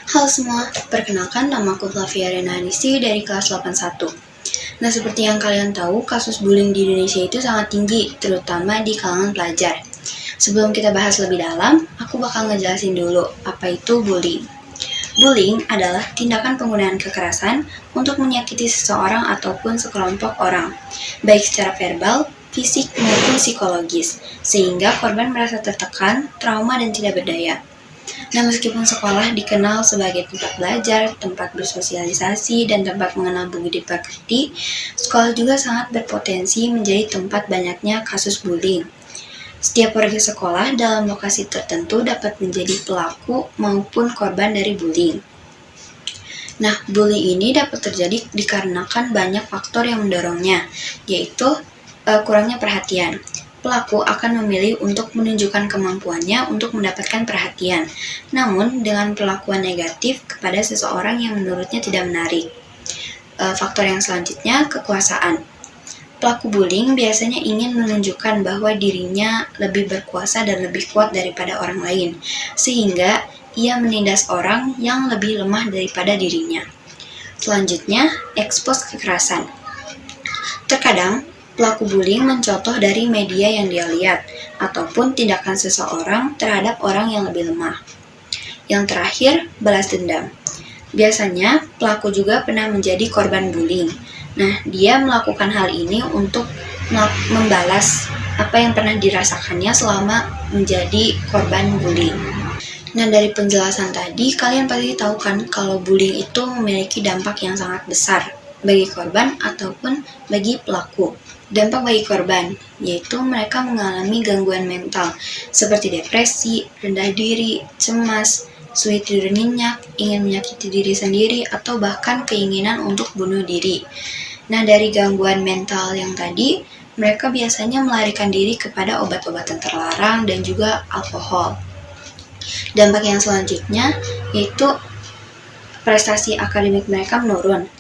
Halo semua, perkenalkan namaku Flavia Renanisi dari kelas 81. Nah, seperti yang kalian tahu, kasus bullying di Indonesia itu sangat tinggi, terutama di kalangan pelajar. Sebelum kita bahas lebih dalam, aku bakal ngejelasin dulu apa itu bullying. Bullying adalah tindakan penggunaan kekerasan untuk menyakiti seseorang ataupun sekelompok orang, baik secara verbal, fisik, maupun psikologis, sehingga korban merasa tertekan, trauma, dan tidak berdaya. Nah, meskipun sekolah dikenal sebagai tempat belajar, tempat bersosialisasi, dan tempat mengenal budi pekerti, sekolah juga sangat berpotensi menjadi tempat banyaknya kasus bullying. Setiap warga sekolah dalam lokasi tertentu dapat menjadi pelaku maupun korban dari bullying. Nah, bullying ini dapat terjadi dikarenakan banyak faktor yang mendorongnya, yaitu kurangnya perhatian. Pelaku akan memilih untuk menunjukkan kemampuannya untuk mendapatkan perhatian, namun dengan perlakuan negatif kepada seseorang yang menurutnya tidak menarik. Faktor yang selanjutnya, kekuasaan. Pelaku bullying biasanya ingin menunjukkan bahwa dirinya lebih berkuasa dan lebih kuat daripada orang lain, sehingga ia menindas orang yang lebih lemah daripada dirinya. Selanjutnya, ekspos kekerasan. Terkadang, pelaku bullying mencontoh dari media yang dia lihat, ataupun tindakan seseorang terhadap orang yang lebih lemah. Yang terakhir, balas dendam. Biasanya, pelaku juga pernah menjadi korban bullying. Nah, dia melakukan hal ini untuk membalas apa yang pernah dirasakannya selama menjadi korban bullying. Nah, dari penjelasan tadi, kalian pasti tahu kan kalau bullying itu memiliki dampak yang sangat besar bagi korban ataupun bagi pelaku. Dampak bagi korban, yaitu mereka mengalami gangguan mental, seperti depresi, rendah diri, cemas, sulit tidur nyenyak, ingin menyakiti diri sendiri, atau bahkan keinginan untuk bunuh diri. Nah, dari gangguan mental yang tadi, mereka biasanya melarikan diri kepada obat-obatan terlarang dan juga alkohol. Dampak yang selanjutnya, yaitu prestasi akademik mereka menurun.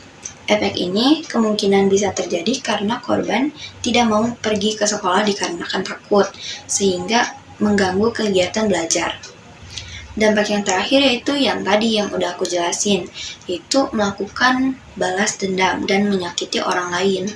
Efek ini kemungkinan bisa terjadi karena korban tidak mau pergi ke sekolah dikarenakan takut, sehingga mengganggu kegiatan belajar. Dampak yang terakhir yaitu yang tadi yang udah aku jelasin, yaitu melakukan balas dendam dan menyakiti orang lain.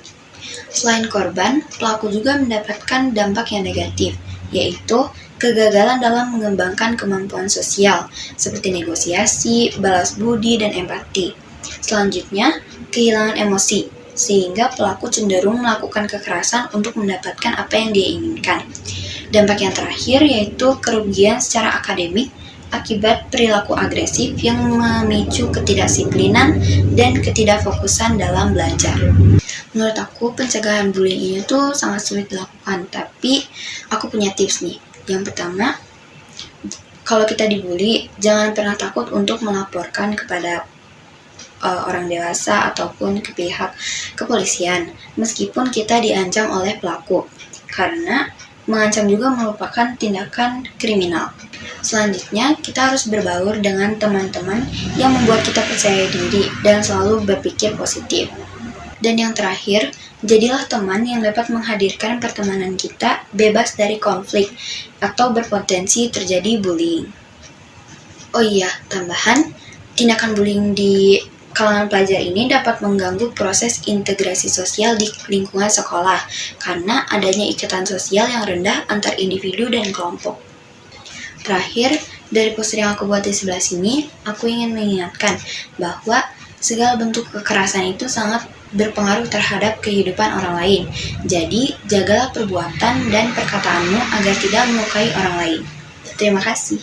Selain korban, pelaku juga mendapatkan dampak yang negatif, yaitu kegagalan dalam mengembangkan kemampuan sosial, seperti negosiasi, balas budi, dan empati. Selanjutnya, kehilangan emosi, sehingga pelaku cenderung melakukan kekerasan untuk mendapatkan apa yang dia inginkan. Dampak yang terakhir yaitu kerugian secara akademik akibat perilaku agresif yang memicu ketidakdisiplinan dan ketidakfokusan dalam belajar. Menurut aku, pencegahan bullying ini tuh sangat sulit dilakukan, tapi aku punya tips nih. Yang pertama, kalau kita dibully, jangan pernah takut untuk melaporkan kepada orang dewasa ataupun ke pihak kepolisian, meskipun kita diancam oleh pelaku, karena mengancam juga merupakan tindakan kriminal. Selanjutnya, kita harus berbaur dengan teman-teman yang membuat kita percaya diri dan selalu berpikir positif. Dan yang terakhir, jadilah teman yang dapat menghadirkan pertemanan kita bebas dari konflik atau berpotensi terjadi bullying. Oh iya, tambahan, tindakan bullying di kalangan pelajar ini dapat mengganggu proses integrasi sosial di lingkungan sekolah karena adanya ikatan sosial yang rendah antar individu dan kelompok. Terakhir, dari poster yang aku buat di sebelah sini, aku ingin mengingatkan bahwa segala bentuk kekerasan itu sangat berpengaruh terhadap kehidupan orang lain. Jadi, jagalah perbuatan dan perkataanmu agar tidak melukai orang lain. Terima kasih.